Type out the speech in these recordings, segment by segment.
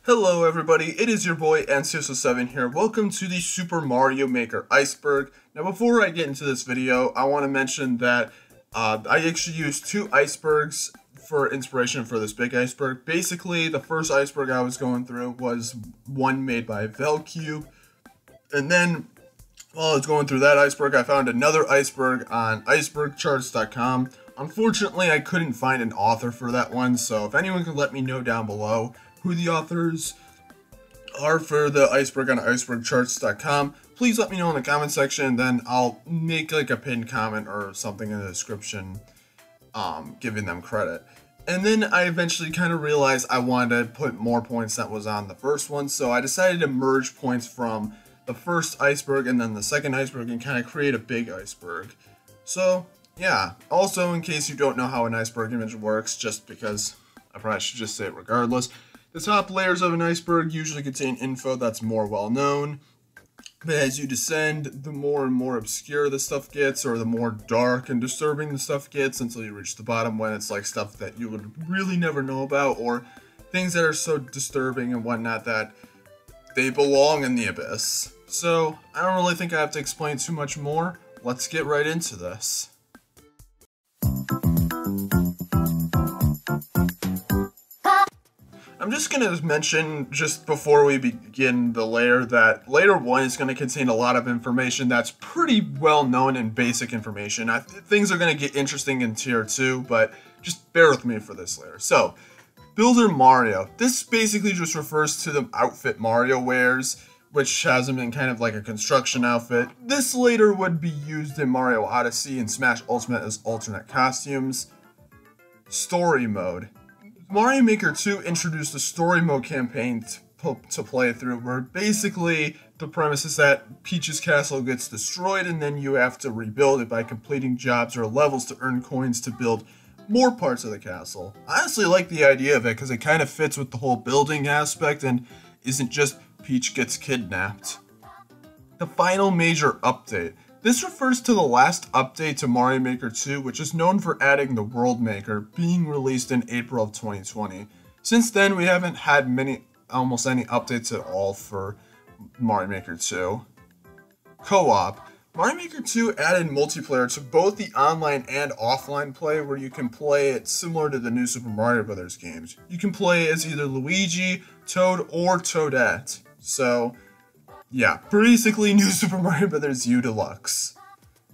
Hello everybody, it is your boy N607 here. Welcome to the Super Mario Maker Iceberg. Now before I get into this video, I want to mention that I actually used two icebergs for inspiration for this big iceberg. Basically, the first iceberg I was going through was one made by Velcube. And then while I was going through that iceberg, I found another iceberg on icebergcharts.com. Unfortunately, I couldn't find an author for that one, so if anyone can let me know down below who the authors are for the iceberg on icebergcharts.com, please let me know in the comment section, then I'll make like a pinned comment or something in the description giving them credit. And then I eventually kind of realized I wanted to put more points that was on the first one, so I decided to merge points from the first iceberg and then the second iceberg and kind of create a big iceberg. So yeah, also in case you don't know how an iceberg image works, just because I probably should just say it regardless, the top layers of an iceberg usually contain info that's more well known, but as you descend, the more and more obscure the stuff gets, or the more dark and disturbing the stuff gets, until you reach the bottom when it's like stuff that you would really never know about, or things that are so disturbing and whatnot that they belong in the abyss. So I don't really think I have to explain too much more. Let's get right into this. I'm just going to mention, just before we begin the layer, that layer 1 is going to contain a lot of information that's pretty well known and basic information. Things are going to get interesting in tier 2, but just bear with me for this layer. So, Builder Mario. This basically just refers to the outfit Mario wears, which has him in kind of like a construction outfit. This later would be used in Mario Odyssey and Smash Ultimate as alternate costumes. Story Mode. Mario Maker 2 introduced a story mode campaign to play through, where basically the premise is that Peach's castle gets destroyed and then you have to rebuild it by completing jobs or levels to earn coins to build more parts of the castle. I honestly like the idea of it because it kind of fits with the whole building aspect and isn't just Peach gets kidnapped. The final major update. This refers to the last update to Mario Maker 2, which is known for adding the World Maker, being released in April of 2020. Since then, we haven't had almost any updates at all for Mario Maker 2. Co-op. Mario Maker 2 added multiplayer to both the online and offline play, where you can play it similar to the new Super Mario Bros. Games. You can play as either Luigi, Toad, or Toadette. So yeah, basically new Super Mario Bros. U Deluxe.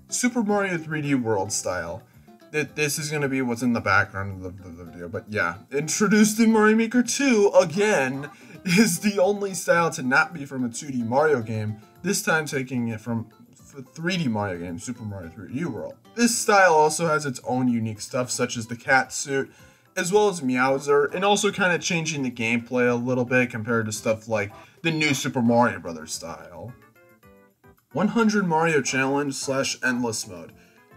Super Mario 3D World style. This is going to be what's in the background of the video, but yeah. Introduced in Mario Maker 2, again, is the only style to not be from a 2D Mario game, this time taking it from a 3D Mario game, Super Mario 3D World. This style also has its own unique stuff, such as the cat suit, as well as Meowser, and also kind of changing the gameplay a little bit compared to stuff like the new Super Mario Bros. Style. 100 Mario Challenge / Endless Mode.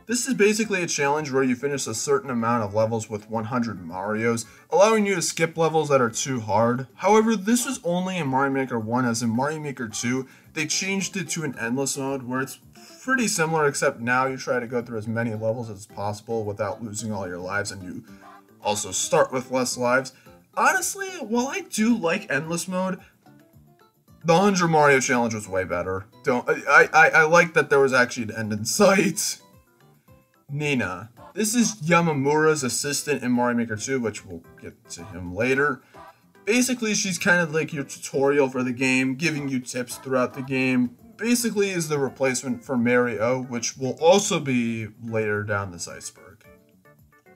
This is basically a challenge where you finish a certain amount of levels with 100 Marios, allowing you to skip levels that are too hard. However, this was only in Mario Maker 1, as in Mario Maker 2, they changed it to an Endless Mode, where it's pretty similar, except now you try to go through as many levels as possible without losing all your lives, and you also start with less lives. Honestly, while I do like Endless Mode, the 100 Mario Challenge was way better. I like that there was actually an end in sight. Nina. This is Yamamura's assistant in Mario Maker 2, which we'll get to him later. Basically, she's kind of like your tutorial for the game, giving you tips throughout the game. Basically is the replacement for Mario, which will also be later down this iceberg.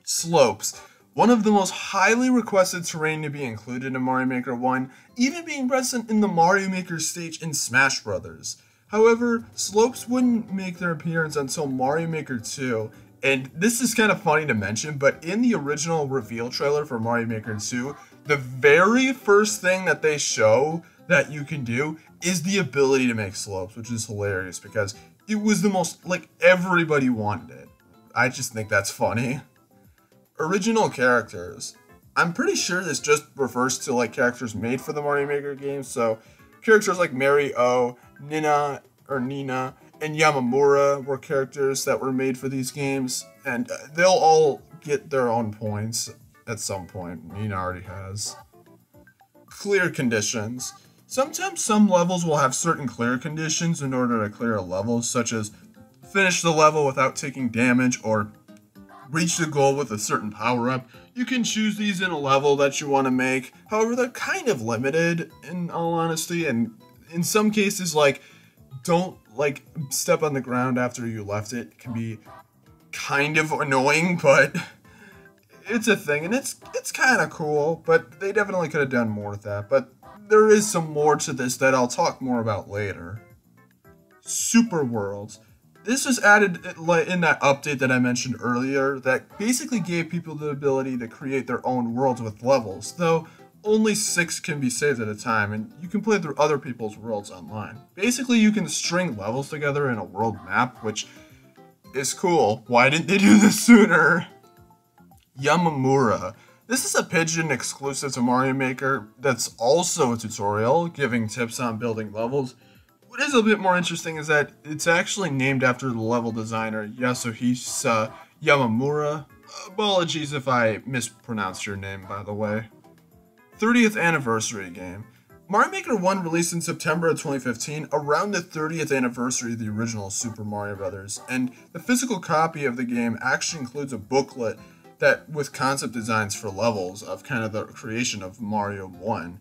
Slopes. One of the most highly requested terrain to be included in Mario Maker 1, even being present in the Mario Maker stage in Smash Bros. However, slopes wouldn't make their appearance until Mario Maker 2, and this is kind of funny to mention, but in the original reveal trailer for Mario Maker 2, the very first thing that they show that you can do is the ability to make slopes, which is hilarious because it was the most, like, everybody wanted it. I just think that's funny. Original characters. I'm pretty sure this just refers to like characters made for the Mario Maker games, so characters like Mario, Nina, and Yamamura were characters that were made for these games, and they'll all get their own points at some point. Nina already has. Clear conditions. Sometimes some levels will have certain clear conditions in order to clear a level, such as finish the level without taking damage or reach the goal with a certain power-up. You can choose these in a level that you want to make. However, they're kind of limited, in all honesty, and in some cases, like, don't, like, step on the ground after you left it. It can be kind of annoying, but it's a thing, and it's kind of cool, but they definitely could have done more with that. But there is some more to this that I'll talk more about later. Super Worlds. This was added in that update that I mentioned earlier that basically gave people the ability to create their own worlds with levels, though only 6 can be saved at a time, and you can play through other people's worlds online. Basically, you can string levels together in a world map, which is cool. Why didn't they do this sooner? Yamamura. This is a pigeon exclusive to Mario Maker that's also a tutorial, giving tips on building levels. What is a bit more interesting is that it's actually named after the level designer Yasuhisa Yamamura. Apologies if I mispronounced your name, by the way. 30th anniversary game. Mario Maker 1 released in September of 2015, around the 30th anniversary of the original Super Mario Bros., and the physical copy of the game actually includes a booklet that with concept designs for levels of kind of the creation of Mario 1.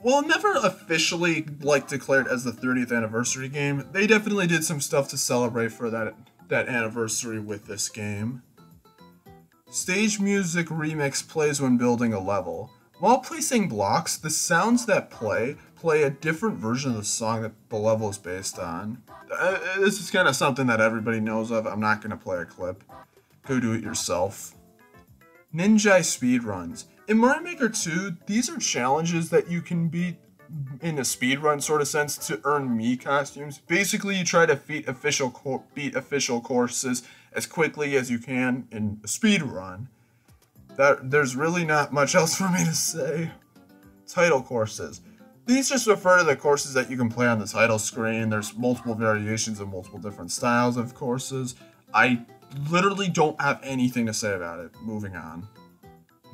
While never officially declared as the 30th anniversary game, they definitely did some stuff to celebrate for that anniversary with this game. Stage music remix plays when building a level. While placing blocks, the sounds that play a different version of the song that the level is based on. This is kind of something that everybody knows of. I'm not going to play a clip. Go do it yourself. Ninja speedruns. In Mario Maker 2, these are challenges that you can beat in a speedrun sort of sense to earn Mii costumes. Basically, you try to beat official courses as quickly as you can in a speedrun. There's really not much else for me to say. Title courses. These just refer to the courses that you can play on the title screen. There's multiple variations of multiple different styles of courses. I literally don't have anything to say about it. Moving on.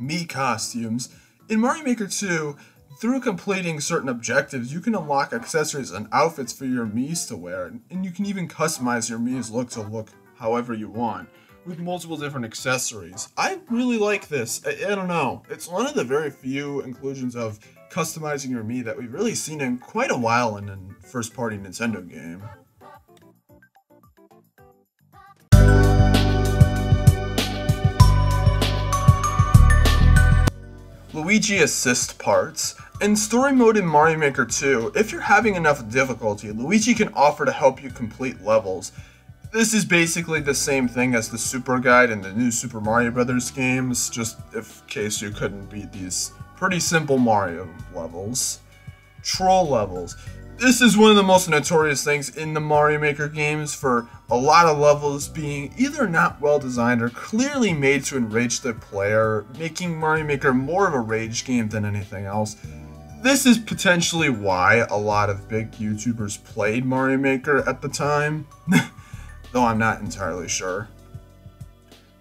Mii costumes. In Mario Maker 2, through completing certain objectives, you can unlock accessories and outfits for your Miis to wear, and you can even customize your Mii's look to look however you want, with multiple different accessories. I really like this. I don't know. It's one of the very few inclusions of customizing your Mii that we've really seen in quite a while in a first-party Nintendo game. Luigi assist parts. In story mode in Mario Maker 2, if you're having enough difficulty, Luigi can offer to help you complete levels. This is basically the same thing as the Super Guide in the new Super Mario Bros. Games, just in case you couldn't beat these pretty simple Mario levels. Troll levels. This is one of the most notorious things in the Mario Maker games, for a lot of levels being either not well designed or clearly made to enrage the player, making Mario Maker more of a rage game than anything else. This is potentially why a lot of big YouTubers played Mario Maker at the time, though I'm not entirely sure.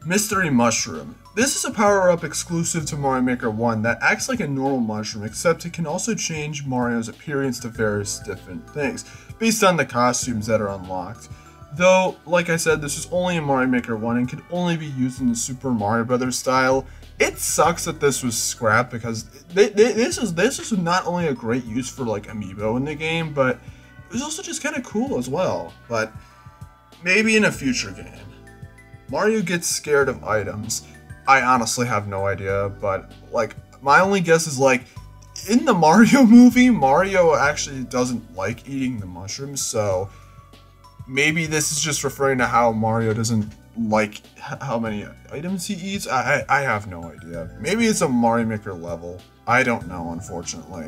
Mystery Mushroom. This is a power-up exclusive to Mario Maker 1 that acts like a normal mushroom, except it can also change Mario's appearance to various different things, based on the costumes that are unlocked. Though, like I said, this is only in Mario Maker 1 and can only be used in the Super Mario Bros. Style. It sucks that this was scrapped, because this is not only a great use for like amiibo in the game, but it was also just kind of cool as well. But maybe in a future game. Mario gets scared of items. I honestly have no idea, but like my only guess is like in the Mario movie, Mario actually doesn't like eating the mushrooms, so maybe this is just referring to how Mario doesn't like how many items he eats. I have no idea. Maybe it's a Mario Maker level. I don't know, unfortunately.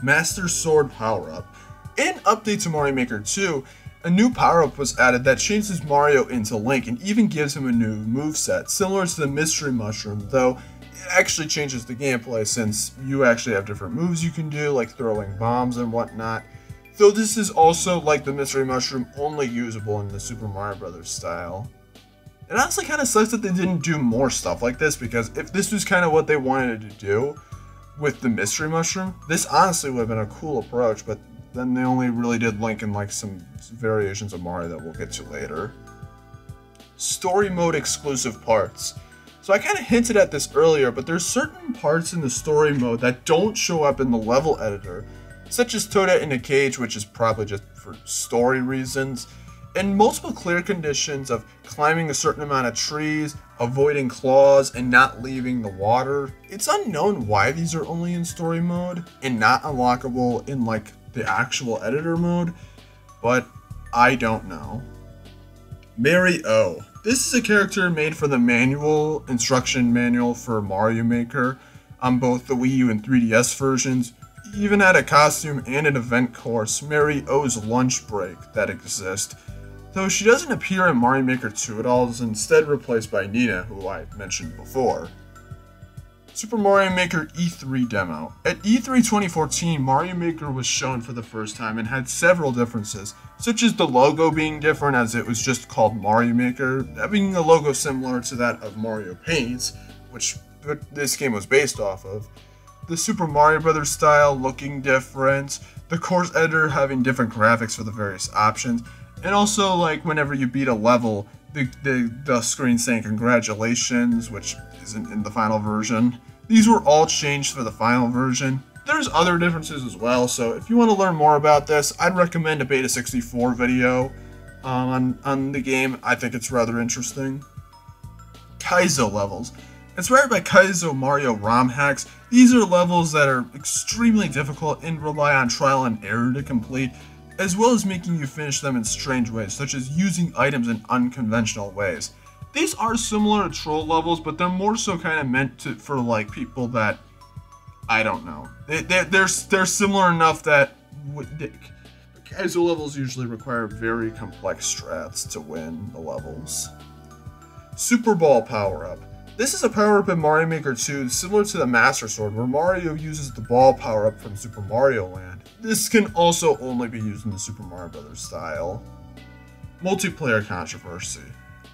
Master Sword power-up. In Update to Mario Maker 2, a new power-up was added that changes Mario into Link and even gives him a new moveset, similar to the Mystery Mushroom, though it actually changes the gameplay since you actually have different moves you can do, like throwing bombs and whatnot. Though this is also, like the Mystery Mushroom, only usable in the Super Mario Bros. Style. It honestly kind of sucks that they didn't do more stuff like this, because if this was kind of what they wanted to do, with the mystery mushroom. This honestly would have been a cool approach, but then they only really did link in like some variations of Mario that we'll get to later. Story mode exclusive parts. So I kind of hinted at this earlier, but there's certain parts in the story mode that don't show up in the level editor, such as Toadette in a cage, which is probably just for story reasons, and multiple clear conditions of climbing a certain amount of trees, avoiding claws, and not leaving the water. It's unknown why these are only in story mode and not unlockable in like the actual editor mode, but I don't know. Mary O. This is a character made for the instruction manual for Mario Maker on both the Wii U and 3DS versions. Even had a costume and an event course, Mary O's lunch break, that exists. Though she doesn't appear in Mario Maker 2 at all, is instead replaced by Nina, who I mentioned before. Super Mario Maker E3 demo. At E3 2014, Mario Maker was shown for the first time and had several differences, such as the logo being different as it was just called Mario Maker, having a logo similar to that of Mario Paints, which this game was based off of. The Super Mario Bros. Style looking different, the course editor having different graphics for the various options, and also like whenever you beat a level, the screen saying congratulations, which isn't in the final version. These were all changed for the final version. There's other differences as well, so if you want to learn more about this, I'd recommend a Beta 64 video on the game. I think it's rather interesting. Kaizo levels. Inspired by Kaizo Mario ROM hacks, these are levels that are extremely difficult and rely on trial and error to complete, as well as making you finish them in strange ways, such as using items in unconventional ways. These are similar to troll levels, but they're more so kind of meant for like people that, I don't know. They're similar enough that Kaizo levels usually require very complex strats to win the levels. Super Ball power-up. This is a power-up in Mario Maker 2 similar to the Master Sword, where Mario uses the ball power-up from Super Mario Land. This can also only be used in the Super Mario Bros. Style. Multiplayer controversy.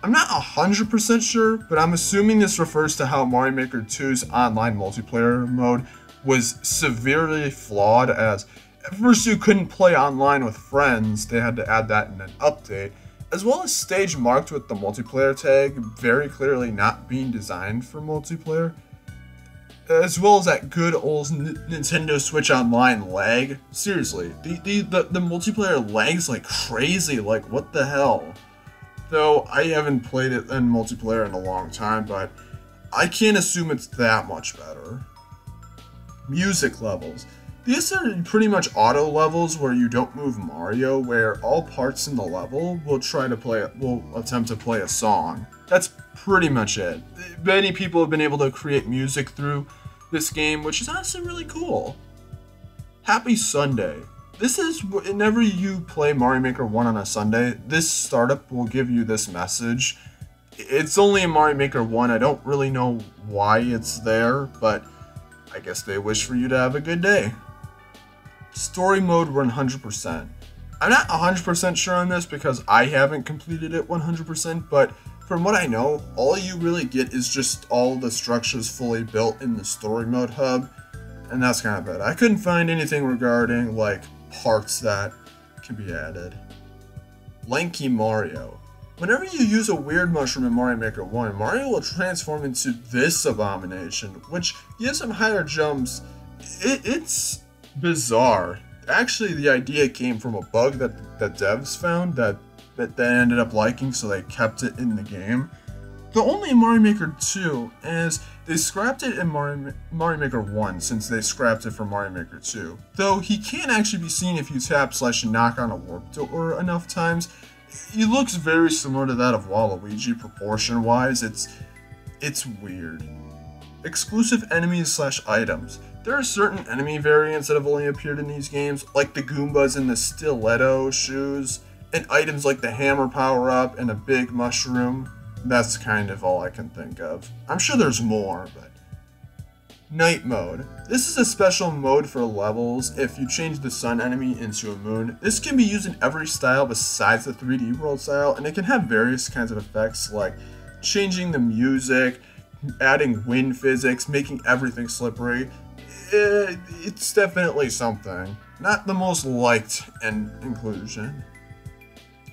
I'm not 100% sure, but I'm assuming this refers to how Mario Maker 2's online multiplayer mode was severely flawed, as at first you couldn't play online with friends, they had to add that in an update, as well as stage marked with the multiplayer tag very clearly not being designed for multiplayer, as well as that good old Nintendo Switch Online lag. Seriously, the multiplayer lags like crazy, like what the hell? Though I haven't played it in multiplayer in a long time, but I can't assume it's that much better. Music levels. These are pretty much auto levels where you don't move Mario, where all parts in the level will attempt to play a song. That's pretty much it. Many people have been able to create music through this game, which is honestly really cool. Happy Sunday. This is whenever you play Mario Maker 1 on a Sunday, this startup will give you this message. It's only in Mario Maker 1, I don't really know why it's there, but I guess they wish for you to have a good day. Story mode 100%. I'm not 100% sure on this because I haven't completed it 100%, but from what I know, all you really get is just all the structures fully built in the story mode hub, and that's kind of it. I couldn't find anything regarding like parts that can be added. Lanky Mario. Whenever you use a weird mushroom in Mario Maker 1, Mario will transform into this abomination, which gives him higher jumps. It's bizarre. Actually, the idea came from a bug that devs found that they ended up liking, so they kept it in the game. Though only in Mario Maker 2, as they scrapped it in Mario Maker 1 since they scrapped it from Mario Maker 2. Though he can actually be seen if you tap / knock on a warp door enough times. He looks very similar to that of Waluigi proportion-wise. It's weird. Exclusive enemies / items. There are certain enemy variants that have only appeared in these games, like the Goombas and the stiletto shoes, and items like the hammer power-up and a big mushroom. That's kind of all I can think of. I'm sure there's more, but... Night mode. This is a special mode for levels if you change the sun enemy into a moon. This can be used in every style besides the 3D world style, and it can have various kinds of effects like changing the music, adding wind physics, making everything slippery. it's definitely something. Not the most liked inclusion.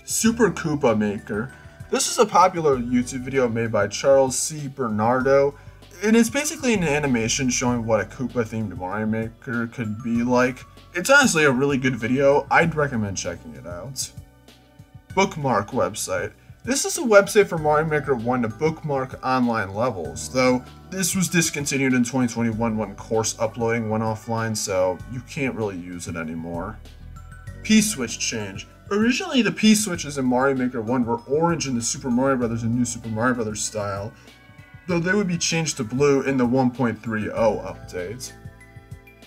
Super Koopa Maker. This is a popular YouTube video made by Charles C. Bernardo, and it's basically an animation showing what a Koopa-themed Mario Maker could be like. It's honestly a really good video. I'd recommend checking it out. Bookmark website. This is a website for Mario Maker 1 to bookmark online levels, though this was discontinued in 2021 when course uploading went offline, so you can't really use it anymore. P-switch change. Originally, the P-switches in Mario Maker 1 were orange in the Super Mario Bros. And New Super Mario Bros. Style, though they would be changed to blue in the 1.30 update.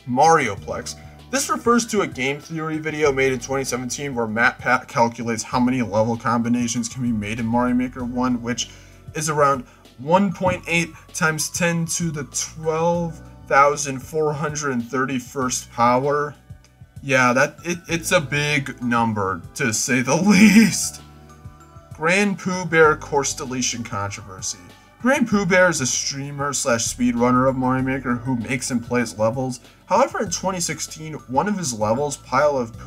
Marioplex. This refers to a game theory video made in 2017 where MatPat calculates how many level combinations can be made in Mario Maker 1, which is around 1.8 times 10 to the 12,431st power. Yeah, it's a big number, to say the least. Grand Pooh Bear course deletion controversy. Grand Pooh Bear is a streamer slash speedrunner of Mario Maker who makes and plays levels. However, in 2016, one of his levels, Pile of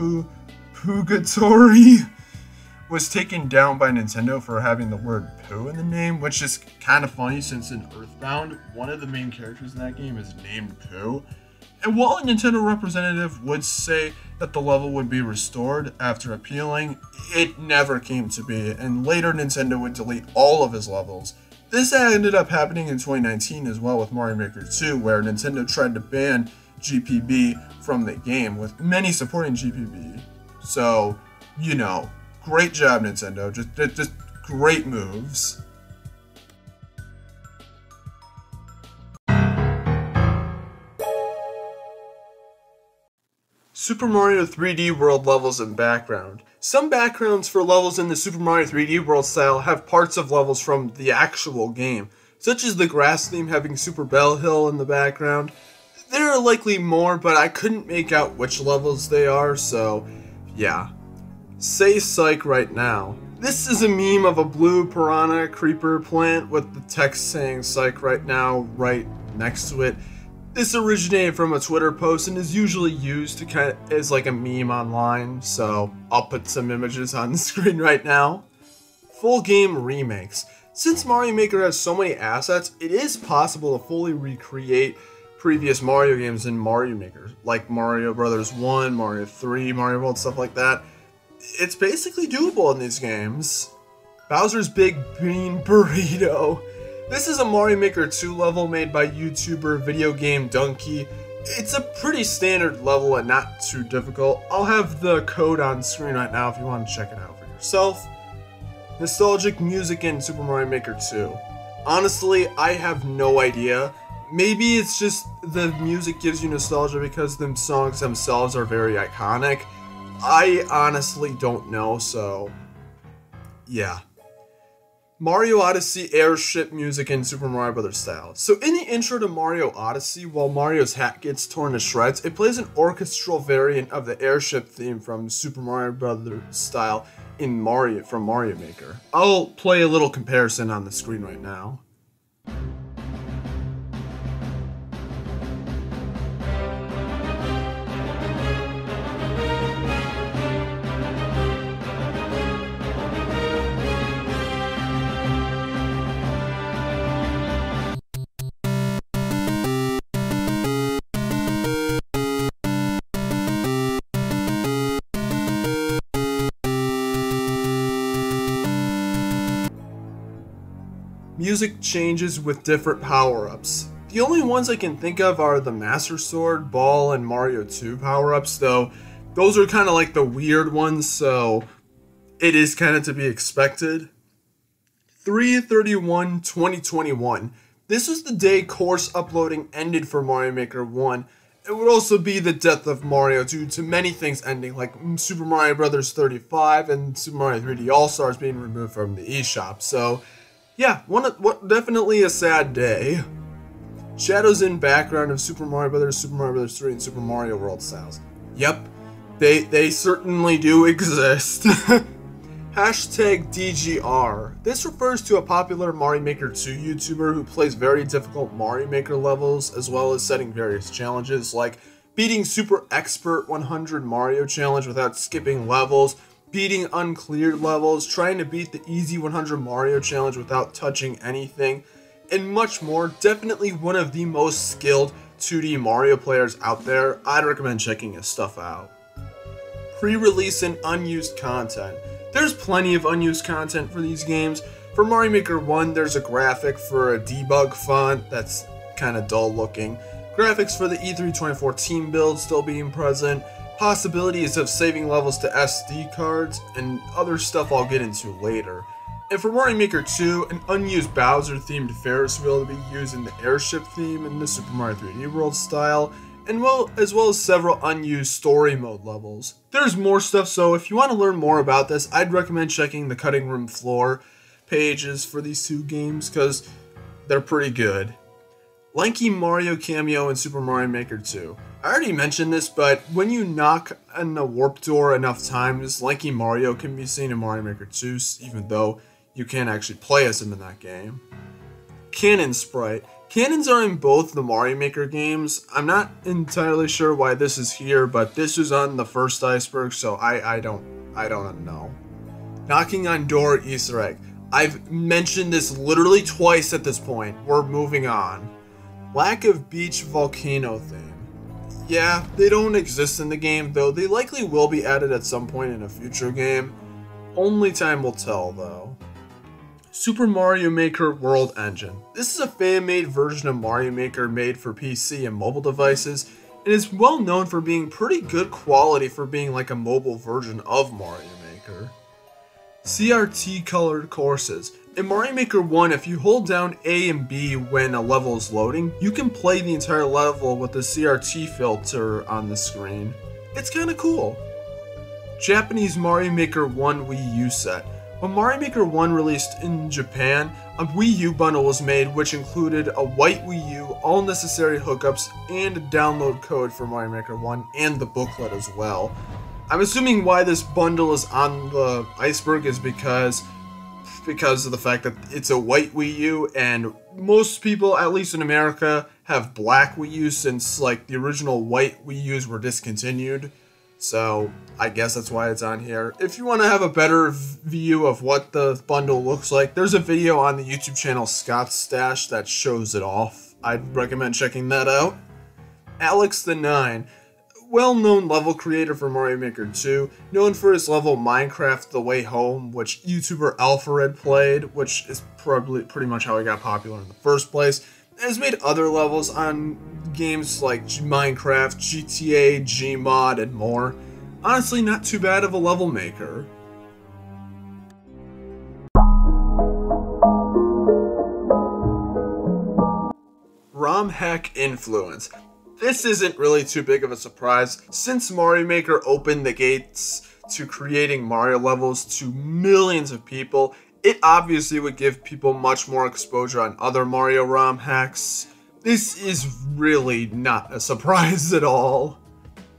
Purgatory, was taken down by Nintendo for having the word Pooh in the name, which is kind of funny since in Earthbound, one of the main characters in that game is named Pooh. And while a Nintendo representative would say that the level would be restored after appealing, it never came to be, and later Nintendo would delete all of his levels. This ended up happening in 2019 as well with Mario Maker 2, where Nintendo tried to ban GPB from the game, with many supporting GPB. So, you know, great job, Nintendo. Just great moves. Super Mario 3D World levels and background. Some backgrounds for levels in the Super Mario 3D World style have parts of levels from the actual game, such as the grass theme having Super Bell Hill in the background. There are likely more, but I couldn't make out which levels they are, so yeah. Say psych right now. This is a meme of a blue piranha creeper plant with the text saying psych right now right next to it. This originated from a Twitter post and is usually used to as like a meme online, so I'll put some images on the screen right now. Full game remakes. Since Mario Maker has so many assets, it is possible to fully recreate previous Mario games in Mario Maker, like Mario Bros. 1, Mario 3, Mario World, stuff like that. It's basically doable in these games. Bowser's Big Bean Burrito. This is a Mario Maker 2 level made by YouTuber Video Game Donkey. It's a pretty standard level and not too difficult. I'll have the code on screen right now if you want to check it out for yourself. Nostalgic music in Super Mario Maker 2. Honestly, I have no idea. Maybe it's just the music gives you nostalgia because the songs themselves are very iconic. I honestly don't know, so yeah. Mario Odyssey airship music in Super Mario Bros. Style. So in the intro to Mario Odyssey, while Mario's hat gets torn to shreds, it plays an orchestral variant of the airship theme from Super Mario Bros. Style from Mario Maker. I'll play a little comparison on the screen right now. Music changes with different power-ups. The only ones I can think of are the Master Sword, Ball, and Mario 2 power-ups, though those are kind of like the weird ones, so it is kind of to be expected. 3/31/2021. This was the day course uploading ended for Mario Maker 1. It would also be the death of Mario due to many things ending, like Super Mario Bros. 35 and Super Mario 3D All-Stars being removed from the eShop, so yeah, definitely a sad day. Shadows in background of Super Mario Bros., Super Mario Bros. 3, and Super Mario World styles. Yep, they certainly do exist. #DGR. This refers to a popular Mario Maker 2 YouTuber who plays very difficult Mario Maker levels, as well as setting various challenges like beating Super Expert 100 Mario Challenge without skipping levels, beating uncleared levels, trying to beat the Easy 100 Mario Challenge without touching anything, and much more. Definitely one of the most skilled 2D Mario players out there. I'd recommend checking his stuff out. Pre-release and unused content. There's plenty of unused content for these games. For Mario Maker 1, there's a graphic for a debug font that's kind of dull looking. Graphics for the E3 2014 build still being present. Possibilities of saving levels to SD cards, and other stuff I'll get into later. And for Mario Maker 2, an unused Bowser-themed Ferris wheel to be used in the airship theme in the Super Mario 3D World style, and as well as several unused story mode levels. There's more stuff, so if you want to learn more about this, I'd recommend checking the cutting room floor pages for these two games, because they're pretty good. Lanky Mario cameo in Super Mario Maker 2. I already mentioned this, but when you knock on the warp door enough times, Lanky Mario can be seen in Mario Maker 2, even though you can't actually play as him in that game. Cannon Sprite. Cannons are in both the Mario Maker games. I'm not entirely sure why this is here, but this was on the first Iceberg, so I don't know. Knocking on door Easter egg. I've mentioned this literally twice at this point. We're moving on. Lack of beach volcano theme. Yeah, they don't exist in the game, though they likely will be added at some point in a future game. Only time will tell, though. Super Mario Maker World Engine. This is a fan-made version of Mario Maker made for PC and mobile devices, and is well known for being pretty good quality for being like a mobile version of Mario Maker. CRT colored courses. In Mario Maker 1, if you hold down A and B when a level is loading, you can play the entire level with the CRT filter on the screen. It's kinda cool. Japanese Mario Maker 1 Wii U set. When Mario Maker 1 released in Japan, a Wii U bundle was made which included a white Wii U, all necessary hookups, and a download code for Mario Maker 1, and the booklet as well. I'm assuming why this bundle is on the Iceberg is because of the fact that it's a white Wii U, and most people, at least in America, have black Wii U since like the original white Wii U's were discontinued. So I guess that's why it's on here. If you want to have a better view of what the bundle looks like, there's a video on the YouTube channel Scott's Stash that shows it off. I'd recommend checking that out. Alex the Nine. Well-known level creator for Mario Maker 2, known for his level Minecraft The Way Home, which YouTuber Alphared played, which is probably pretty much how he got popular in the first place, and has made other levels on games like Minecraft, GTA, Gmod, and more. Honestly, not too bad of a level maker. ROM hack influence. This isn't really too big of a surprise, since Mario Maker opened the gates to creating Mario levels to millions of people. It obviously would give people much more exposure on other Mario ROM hacks. This is really not a surprise at all.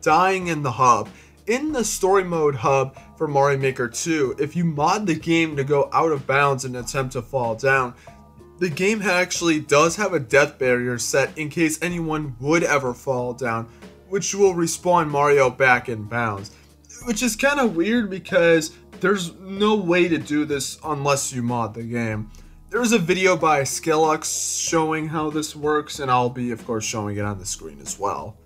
Dying in the hub. In the story mode hub for Mario Maker 2, if you mod the game to go out of bounds and attempt to fall down, the game actually does have a death barrier set in case anyone would ever fall down, which will respawn Mario back in bounds. Which is kind of weird because there's no way to do this unless you mod the game. There's a video by Skellux showing how this works, and I'll be of course showing it on the screen as well.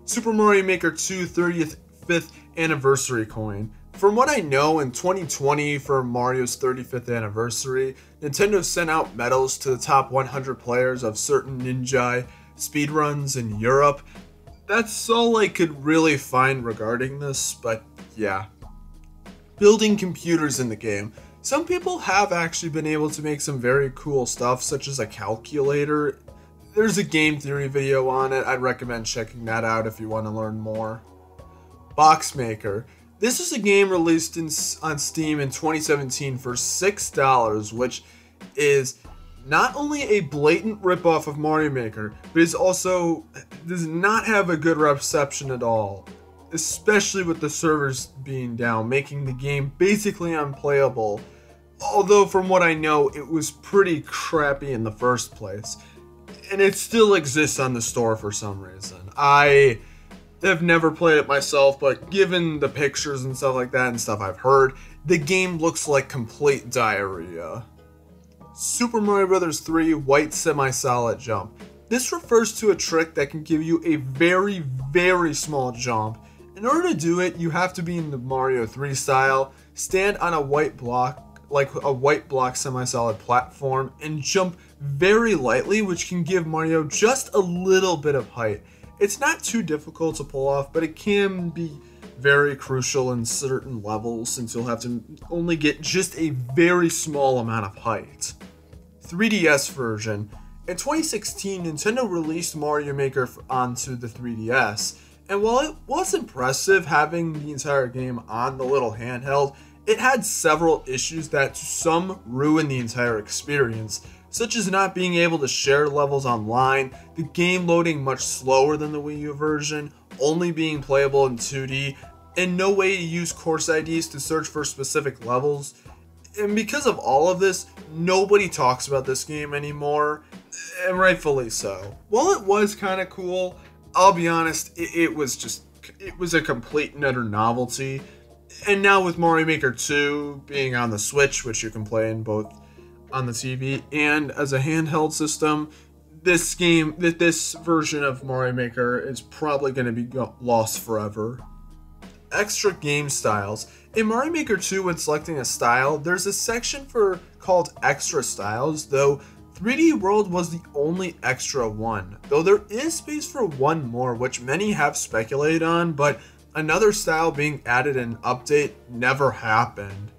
Super Mario Maker 2 35th Anniversary Coin. From what I know, in 2020 for Mario's 35th anniversary, Nintendo sent out medals to the top 100 players of certain ninja speedruns in Europe. That's all I could really find regarding this, but yeah. Building computers in the game. Some people have actually been able to make some very cool stuff, such as a calculator. There's a game theory video on it. I'd recommend checking that out if you want to learn more. Box Maker. This is a game released on Steam in 2017 for $6, which is not only a blatant ripoff of Mario Maker, but it also does not have a good reception at all. especially with the servers being down, making the game basically unplayable. Although from what I know, it was pretty crappy in the first place. And it still exists on the store for some reason. I have never played it myself, but given the pictures and stuff like that and stuff I've heard, the game looks like complete diarrhea. Super Mario Bros. 3 White Semi-Solid Jump. This refers to a trick that can give you a very, very small jump. In order to do it, you have to be in the Mario 3 style, stand on a white block, like a white block semi-solid platform, and jump very lightly, which can give Mario just a little bit of height. It's not too difficult to pull off, but it can be very crucial in certain levels since you'll have to only get just a very small amount of height. 3DS version. In 2016, Nintendo released Mario Maker onto the 3DS, and while it was impressive having the entire game on the little handheld, it had several issues that to some ruined the entire experience, such as not being able to share levels online, the game loading much slower than the Wii U version, only being playable in 2D, and no way to use course IDs to search for specific levels. And because of all of this, nobody talks about this game anymore, and rightfully so. While it was kind of cool, I'll be honest, it was a complete and utter novelty. And now with Mario Maker 2 being on the Switch, which you can play in both on the TV and as a handheld system, this version of Mario Maker is probably going to be lost forever. Extra game styles. In Mario Maker 2, when selecting a style, there's a section called Extra Styles, though 3D World was the only extra one. Though there is space for one more, which many have speculated on, but another style being added in update never happened.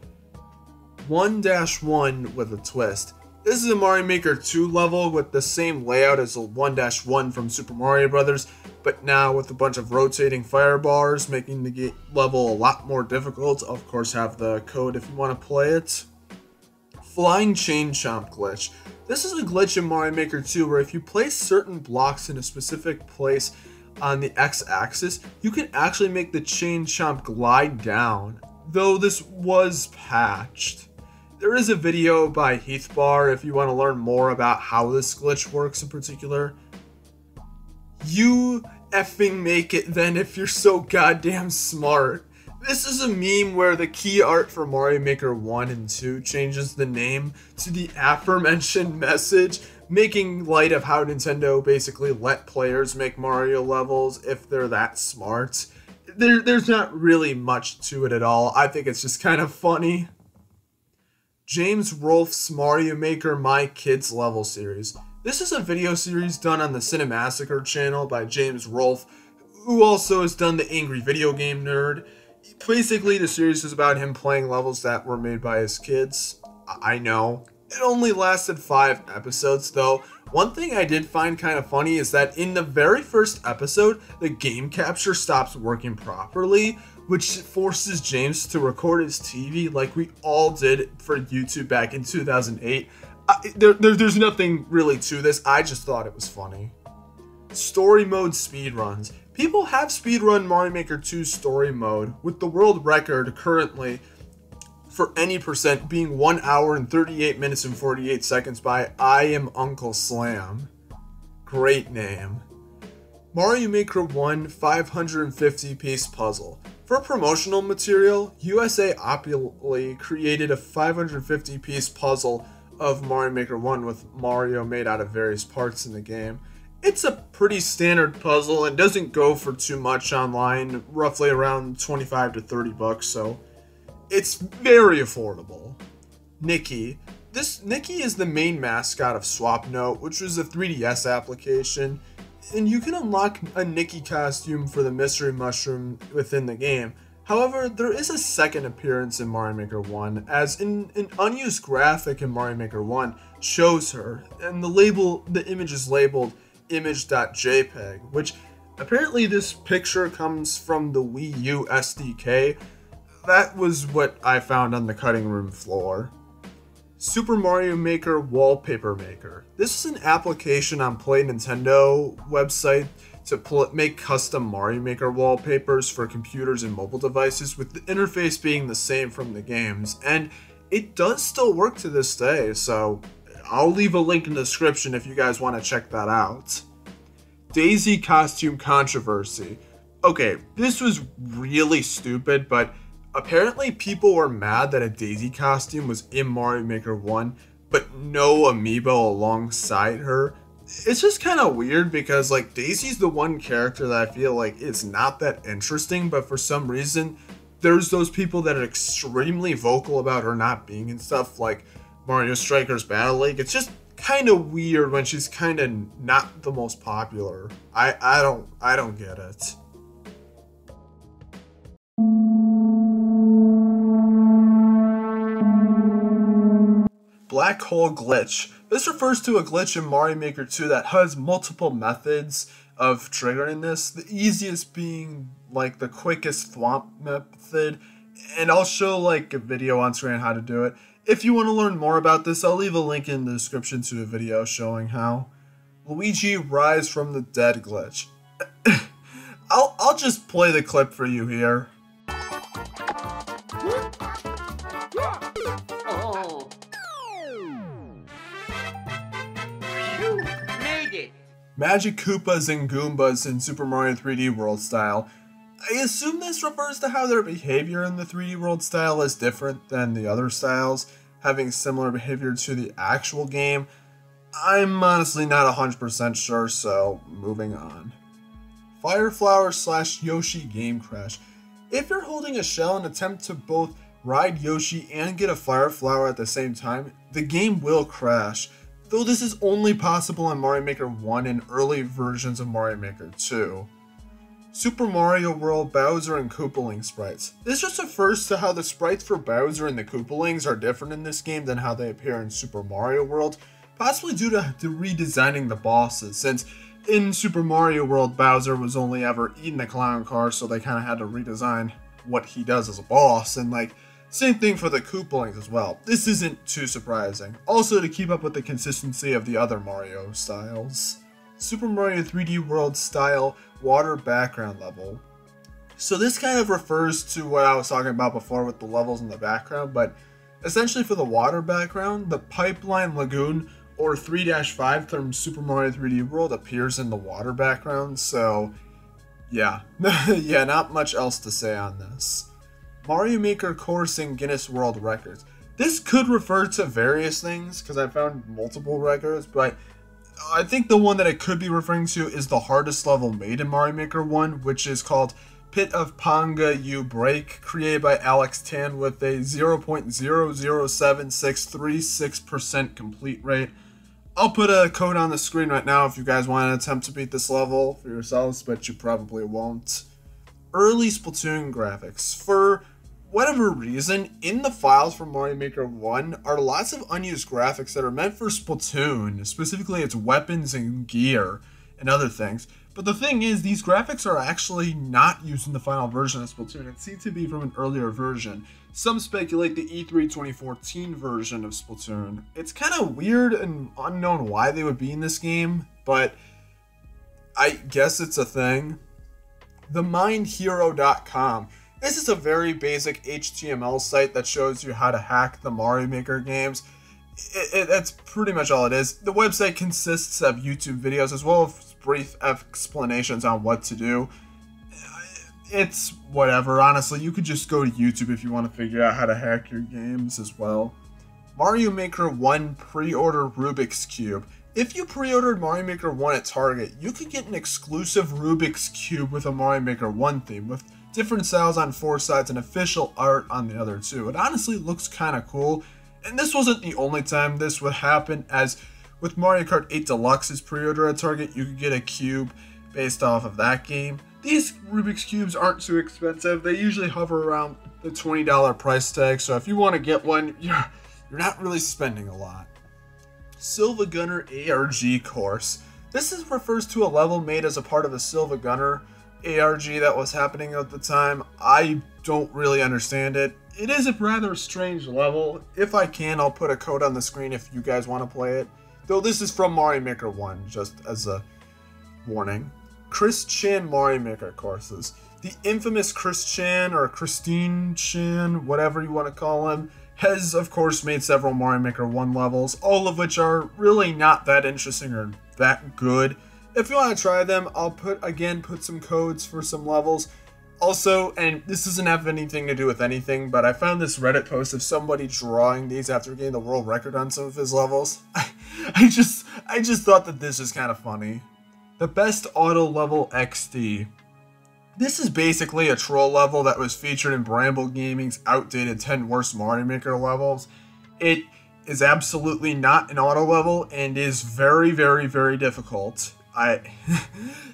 1-1 with a twist. This is a Mario Maker 2 level with the same layout as the 1-1 from Super Mario Bros., but now with a bunch of rotating fire bars, making the level a lot more difficult. Of course, have the code if you want to play it. Flying Chain Chomp Glitch. This is a glitch in Mario Maker 2 where if you place certain blocks in a specific place on the x-axis, you can actually make the chain chomp glide down, though this was patched. There is a video by Heathbar if you want to learn more about how this glitch works in particular. You effing make it then if you're so goddamn smart. This is a meme where the key art for Mario Maker 1 and 2 changes the name to the aforementioned message, making light of how Nintendo basically let players make Mario levels if they're that smart. There's not really much to it at all. I think it's just kind of funny. James Rolfe's Mario Maker My Kids level series. This is a video series done on the Cinemassacre channel by James Rolfe, who also has done the Angry Video Game Nerd. Basically, the series is about him playing levels that were made by his kids. I know. It only lasted 5 episodes, though. One thing I did find kind of funny is that in the very first episode, the game capture stops working properly, which forces James to record his TV like we all did for YouTube back in 2008. There's nothing really to this, I just thought it was funny. Story mode speedruns. People have speedrun Mario Maker 2 story mode, with the world record currently for any percent being 1 hour and 38 minutes and 48 seconds by I Am Uncle Slam. Great name. Mario Maker 1 550-piece puzzle. For promotional material, USA opulently created a 550-piece puzzle of Mario Maker 1 with Mario made out of various parts in the game. It's a pretty standard puzzle and doesn't go for too much online, roughly around 25 to 30 bucks, so it's very affordable. Nikki. Nikki is the main mascot of Swapnote, which was a 3DS application, and you can unlock a Nikki costume for the Mystery Mushroom within the game. However, there is a second appearance in Mario Maker 1, as an unused graphic in Mario Maker 1 shows her, and the image is labeled image.jpg, which apparently this picture comes from the Wii U SDK. That was what I found on the cutting room floor. Super Mario Maker Wallpaper Maker. This is an application on Play Nintendo website to make custom Mario Maker wallpapers for computers and mobile devices, with the interface being the same from the games, and it does still work to this day, so I'll leave a link in the description if you guys want to check that out. Daisy costume controversy. Okay, this was really stupid, but apparently people were mad that a Daisy costume was in Mario Maker 1, but no amiibo alongside her. It's just kind of weird because like Daisy's the one character that I feel like is not that interesting, but for some reason there's those people that are extremely vocal about her not being in stuff like Mario Strikers Battle League. It's just kind of weird when she's kind of not the most popular. I don't get it. Black hole glitch. This refers to a glitch in Mario Maker 2 that has multiple methods of triggering this. The easiest being like the quickest thwomp method, and I'll show like a video on screen how to do it. If you want to learn more about this, I'll leave a link in the description to a video showing how. Luigi Rise from the Dead glitch. I'll just play the clip for you here. Magic Koopas and Goombas in Super Mario 3D World style. I assume this refers to how their behavior in the 3D World style is different than the other styles, having similar behavior to the actual game. I'm honestly not 100% sure, so moving on. Fire Flower / Yoshi game crash. If you're holding a shell and attempt to both ride Yoshi and get a Fire Flower at the same time, the game will crash. Though this is only possible in Mario Maker 1 and early versions of Mario Maker 2. Super Mario World Bowser and Koopaling sprites. This just refers to how the sprites for Bowser and the Koopalings are different in this game than how they appear in Super Mario World, possibly due to redesigning the bosses, since in Super Mario World Bowser was only ever eating the clown car, so they kind of had to redesign what he does as a boss, and like, same thing for the Koopalings as well. This isn't too surprising. Also to keep up with the consistency of the other Mario styles. Super Mario 3D World style water background level. So this kind of refers to what I was talking about before with the levels in the background, but essentially for the water background, the Pipeline Lagoon or 3-5 from Super Mario 3D World appears in the water background, so yeah. Yeah, not much else to say on this. Mario Maker course in Guinness World Records. This could refer to various things because I found multiple records, but I think the one that it could be referring to is the hardest level made in Mario Maker 1, which is called Pit of Panga You Break, created by Alex Tan with a 0.007636% complete rate. I'll put a code on the screen right now if you guys want to attempt to beat this level for yourselves, but you probably won't. Early Splatoon graphics. For whatever reason, in the files from Mario Maker 1 are lots of unused graphics that are meant for Splatoon, specifically its weapons and gear and other things. But the thing is, these graphics are actually not used in the final version of Splatoon and seem to be from an earlier version. Some speculate the E3 2014 version of Splatoon. It's kind of weird and unknown why they would be in this game, but I guess it's a thing. TheMindHero.com. This is a very basic HTML site that shows you how to hack the Mario Maker games. That's pretty much all it is. The website consists of YouTube videos as well as brief explanations on what to do. It's whatever, honestly. You could just go to YouTube if you want to figure out how to hack your games as well. Mario Maker 1 pre-order Rubik's Cube. If you pre-ordered Mario Maker 1 at Target, you could get an exclusive Rubik's Cube with a Mario Maker 1 theme, with different styles on 4 sides and official art on the other 2. It honestly looks kind of cool, and this wasn't the only time this would happen, as with Mario Kart 8 Deluxe's pre-order at Target, you could get a cube based off of that game. These Rubik's Cubes aren't too expensive. They usually hover around the $20 price tag, so if you want to get one, you're not really spending a lot. Silva Gunner ARG course. This refers to a level made as a part of a Silva Gunner ARG that was happening at the time. I don't really understand it. It is a rather strange level. If I can, I'll put a code on the screen if you guys want to play it. Though this is from Mario Maker 1, just as a warning. Chris Chan Mario Maker courses. The infamous Chris Chan, or Christine Chan, whatever you want to call him, has of course made several Mario Maker 1 levels, all of which are really not that interesting or that good. If you want to try them, I'll put some codes for some levels. Also, and this doesn't have anything to do with anything, but I found this Reddit post of somebody drawing these after getting the world record on some of his levels. I just thought that this is kind of funny. The best auto level XD. This is basically a troll level that was featured in Bramble Gaming's outdated 10 worst Mario Maker levels. It is absolutely not an auto level and is very, very, very difficult.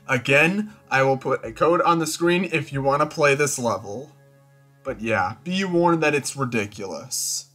Again, I will put a code on the screen if you want to play this level. But yeah, be warned that it's ridiculous.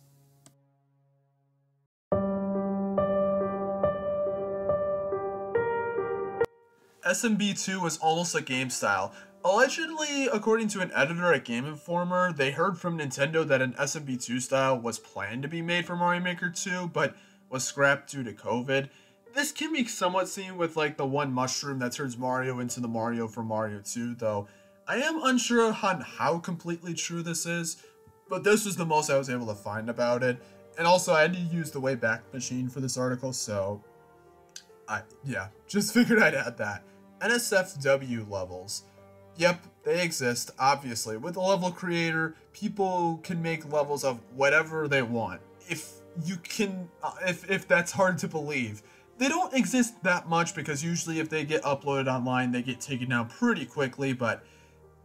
SMB2 was almost a game style. Allegedly, according to an editor at Game Informer, they heard from Nintendo that an SMB2 style was planned to be made for Mario Maker 2, but was scrapped due to COVID. This can be somewhat seen with like the one mushroom that turns Mario into the Mario from Mario 2, though I am unsure on how completely true this is, but this was the most I was able to find about it. And also I had to use the Wayback Machine for this article, so yeah, just figured I'd add that. NSFW levels. Yep, they exist, obviously. With a level creator, people can make levels of whatever they want. If that's hard to believe. They don't exist that much because usually if they get uploaded online, they get taken down pretty quickly, but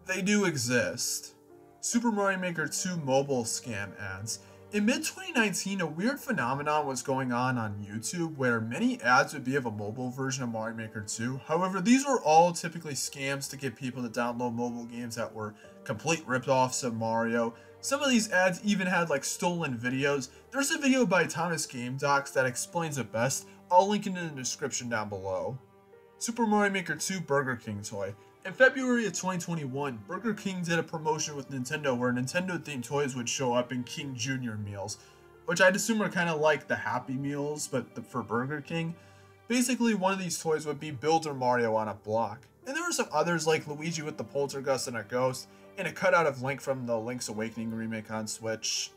they do exist. Super Mario Maker 2 mobile scam ads. In mid-2019, a weird phenomenon was going on YouTube where many ads would be of a mobile version of Mario Maker 2. However, these were all typically scams to get people to download mobile games that were complete ripoffs of Mario. Some of these ads even had like stolen videos. There's a video by Thomas Game Docs that explains it best. I'll link it in the description down below. Super Mario Maker 2 Burger King toy. In February of 2021, Burger King did a promotion with Nintendo where Nintendo-themed toys would show up in King Jr. meals, which I'd assume are kind of like the Happy Meals, but for Burger King. Basically, one of these toys would be Builder Mario on a block. And there were some others like Luigi with the Poltergust and a ghost, and a cutout of Link from the Link's Awakening remake on Switch.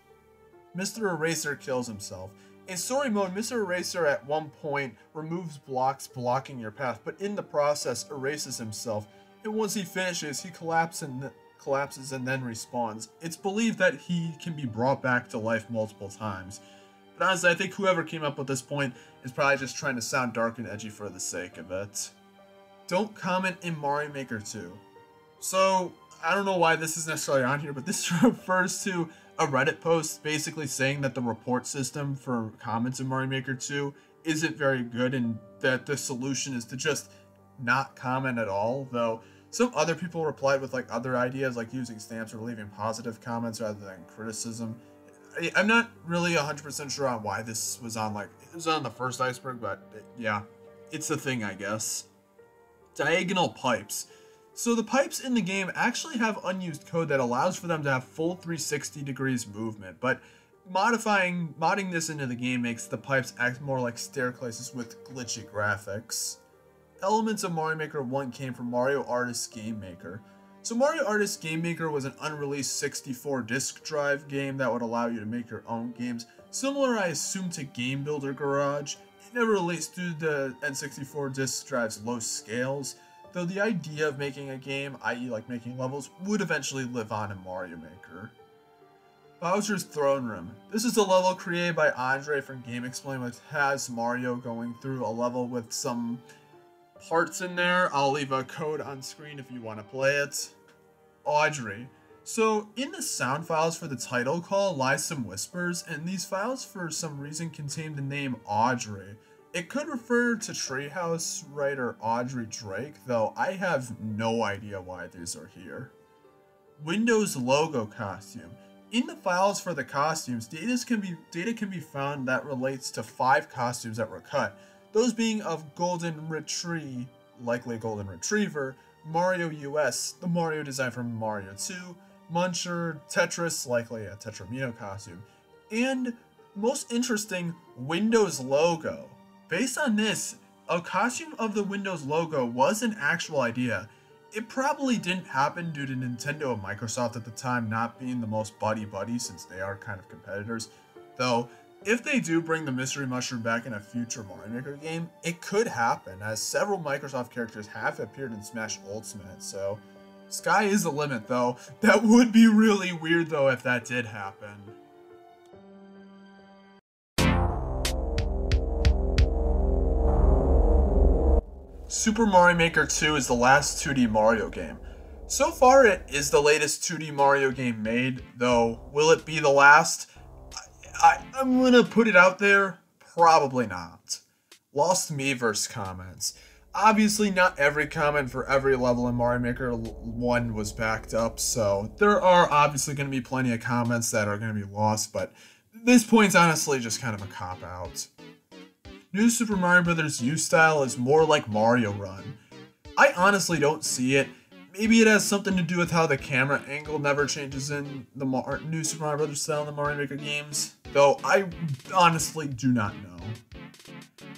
Mr. Eraser kills himself. In story mode, Mr. Eraser at one point removes blocks blocking your path, but in the process erases himself. And once he finishes, he collapses and then respawns. It's believed that he can be brought back to life multiple times. But honestly, I think whoever came up with this point is probably just trying to sound dark and edgy for the sake of it. Don't comment in Mario Maker 2. So, I don't know why this is necessarily on here, but this refers to a Reddit post basically saying that the report system for comments in Mario Maker 2 isn't very good and that the solution is to just not comment at all, though some other people replied with like other ideas like using stamps or leaving positive comments rather than criticism. I'm not really 100% sure on why this was on, like, it was on the first Iceberg, but yeah, it's a thing, I guess. Diagonal pipes. So the pipes in the game actually have unused code that allows for them to have full 360 degrees movement, but modding this into the game makes the pipes act more like staircases with glitchy graphics. Elements of Mario Maker 1 came from Mario Artist Game Maker. So Mario Artist Game Maker was an unreleased 64 disk drive game that would allow you to make your own games, similar I assume to Game Builder Garage. It never released due to the N64 disk drive's low scales, though the idea of making a game, i.e. like making levels, would eventually live on in Mario Maker. Bowser's Throne Room. This is a level created by Andre from GameXplain, which has Mario going through a level with some parts in there. I'll leave a code on screen if you want to play it. Audrey. So in the sound files for the title call lies some whispers, and these files for some reason contain the name Audrey. It could refer to Treehouse writer Audrey Drake, though I have no idea why these are here. Windows logo costume. In the files for the costumes, data can be found that relates to 5 costumes that were cut. Those being of Golden Retriever, likely Golden Retriever, Mario US, the Mario design from Mario 2, Muncher, Tetris, likely a Tetramino costume, and most interesting, Windows logo. Based on this, a costume of the Windows logo was an actual idea. It probably didn't happen due to Nintendo and Microsoft at the time not being the most buddy-buddy since they are kind of competitors. Though, if they do bring the Mystery Mushroom back in a future Mario Maker game, it could happen, as several Microsoft characters have appeared in Smash Ultimate, so sky is the limit though. That would be really weird though if that did happen. Super Mario Maker 2 is the last 2D Mario game. So far it is the latest 2D Mario game made, though will it be the last? I'm gonna put it out there, probably not. Lost Miiverse comments. Obviously not every comment for every level in Mario Maker 1 was backed up, so there are obviously going to be plenty of comments that are going to be lost, but this point's honestly just kind of a cop-out. New Super Mario Bros. U style is more like Mario Run. I honestly don't see it. Maybe it has something to do with how the camera angle never changes in the new Super Mario Bros. Style in the Mario Maker games, though I honestly do not know.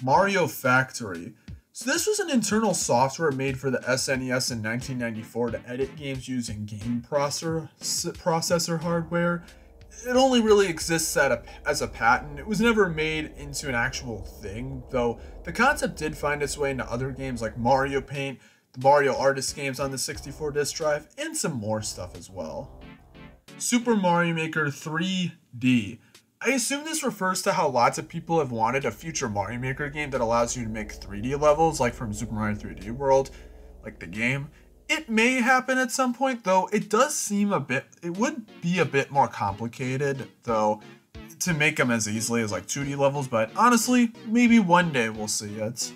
Mario Factory. So this was an internal software made for the SNES in 1994 to edit games using game processor hardware. It only really exists as a patent. It was never made into an actual thing, though the concept did find its way into other games like Mario Paint, the Mario Artist games on the 64 disk drive, and some more stuff as well. Super Mario Maker 3D. I assume this refers to how lots of people have wanted a future Mario Maker game that allows you to make 3D levels, like from Super Mario 3D World, like the game. It may happen at some point, though it does seem it would be a bit more complicated, though, to make them as easily as like 2D levels, but honestly, maybe one day we'll see it.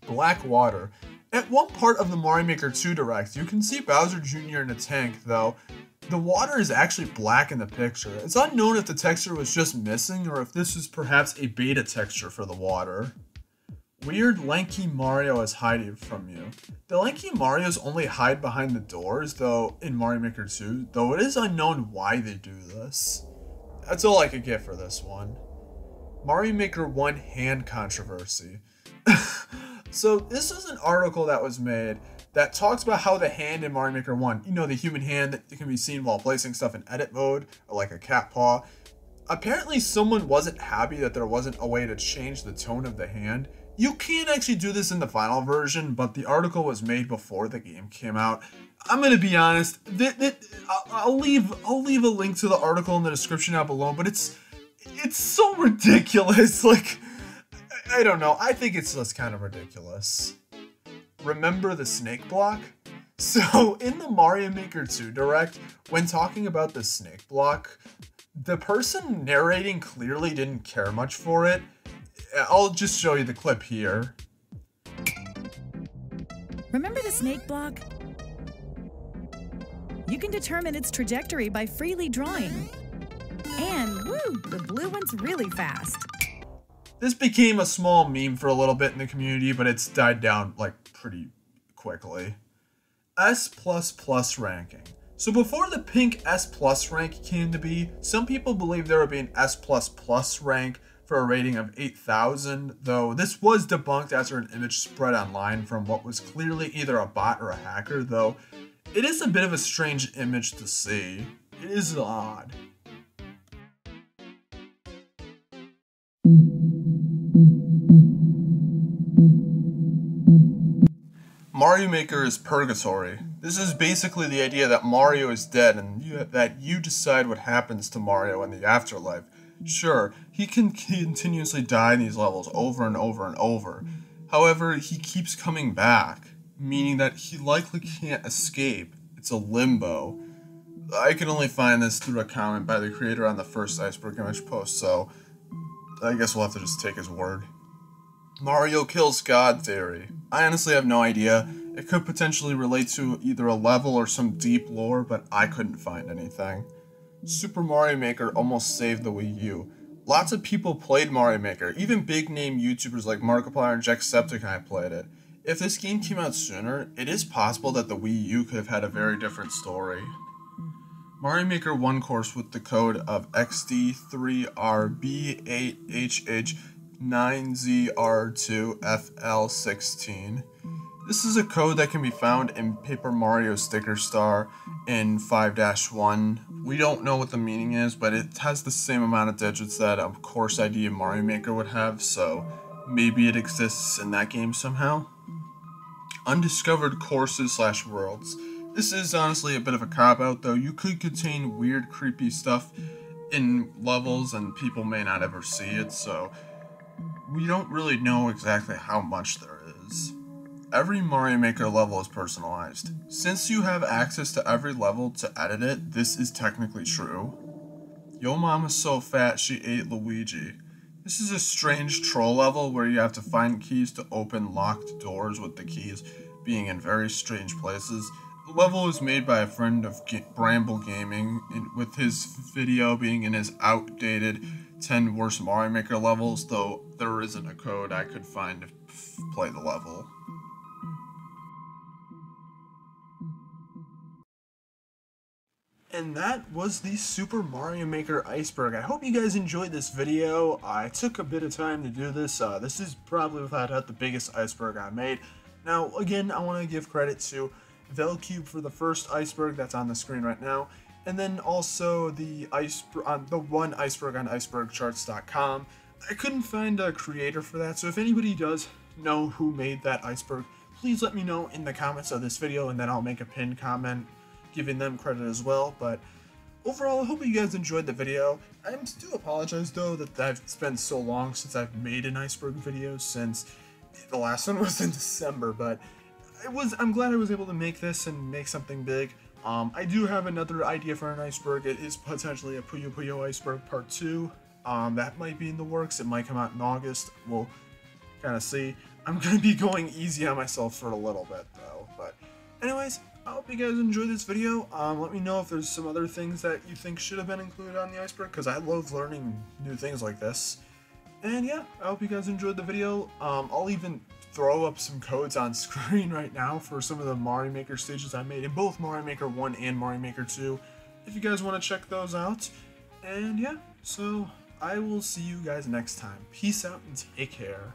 Black Water. At one part of the Mario Maker 2 Direct, you can see Bowser Jr. in a tank, though the water is actually black in the picture. It's unknown if the texture was just missing or if this is perhaps a beta texture for the water. Weird lanky Mario is hiding from you. The lanky Marios only hide behind the doors, though, in Mario Maker 2, though it is unknown why they do this. That's all I could get for this one. Mario Maker 1 hand controversy. So this is an article that was made that talks about how the hand in Mario Maker 1, you know, the human hand that can be seen while placing stuff in edit mode, or like a cat paw. Apparently someone wasn't happy that there wasn't a way to change the tone of the hand. You can actually do this in the final version, but the article was made before the game came out. I'm gonna be honest, I'll leave a link to the article in the description down below, but it's so ridiculous. Like, I don't know, I think it's just kind of ridiculous. Remember the snake block? So in the Mario Maker 2 Direct, when talking about the snake block, the person narrating clearly didn't care much for it. I'll just show you the clip here. Remember the snake block? You can determine its trajectory by freely drawing. And woo, the blue one's really fast. This became a small meme for a little bit in the community, but it's died down like pretty quickly. S++ ranking. So before the pink S+ rank came to be, some people believed there would be an S++ rank for a rating of 8,000, though this was debunked after an image spread online from what was clearly either a bot or a hacker, though it is a bit of a strange image to see. It is odd. Mario Maker is purgatory. This is basically the idea that Mario is dead and that you decide what happens to Mario in the afterlife. Sure, he can continuously die in these levels over and over and over. However, he keeps coming back, meaning that he likely can't escape. It's a limbo. I can only find this through a comment by the creator on the first Iceberg image post, so I guess we'll have to just take his word. Mario kills God theory. I honestly have no idea. It could potentially relate to either a level or some deep lore, but I couldn't find anything. Super Mario Maker almost saved the Wii U. Lots of people played Mario Maker, even big name YouTubers like Markiplier and Jacksepticeye played it. If this game came out sooner, it is possible that the Wii U could have had a very different story. Mario Maker 1 course with the code of XD3RB8HH 9ZR2FL16. This is a code that can be found in Paper Mario Sticker Star in 5-1. We don't know what the meaning is, but it has the same amount of digits that a course ID of Mario Maker would have, so maybe it exists in that game somehow. Undiscovered courses / worlds. This is honestly a bit of a cop-out, though. You could contain weird, creepy stuff in levels and people may not ever see it, so we don't really know exactly how much there is. Every Mario Maker level is personalized. Since you have access to every level to edit it, this is technically true. Yo mama's so fat she ate Luigi. This is a strange troll level where you have to find keys to open locked doors with the keys being in very strange places. The level was made by a friend of Bramble Gaming, with his video being in his outdated 10 worst Mario Maker levels, though there isn't a code I could find to play the level. And that was the Super Mario Maker Iceberg. I hope you guys enjoyed this video. I took a bit of time to do this. This is probably without a doubt the biggest iceberg I made. Now, again, I want to give credit to Velcube for the first iceberg that's on the screen right now, and then also the one iceberg on icebergcharts.com. I couldn't find a creator for that, so if anybody does know who made that iceberg, please let me know in the comments of this video, and then I'll make a pinned comment giving them credit as well. But overall, I hope you guys enjoyed the video. I do apologize though that it's been so long since I've made an iceberg video, since the last one was in December, but I'm glad I was able to make this and make something big. I do have another idea for an iceberg. It is potentially a Puyo Puyo Iceberg Part 2. That might be in the works. It might come out in August. We'll kind of see. I'm going to be going easy on myself for a little bit though. But anyways, I hope you guys enjoyed this video. Let me know if there's some other things that you think should have been included on the iceberg, because I love learning new things like this. And yeah, I hope you guys enjoyed the video. I'll even throw up some codes on screen right now for some of the Mario Maker stages I made in both Mario Maker 1 and Mario Maker 2, if you guys want to check those out. And yeah, so I will see you guys next time. Peace out and take care.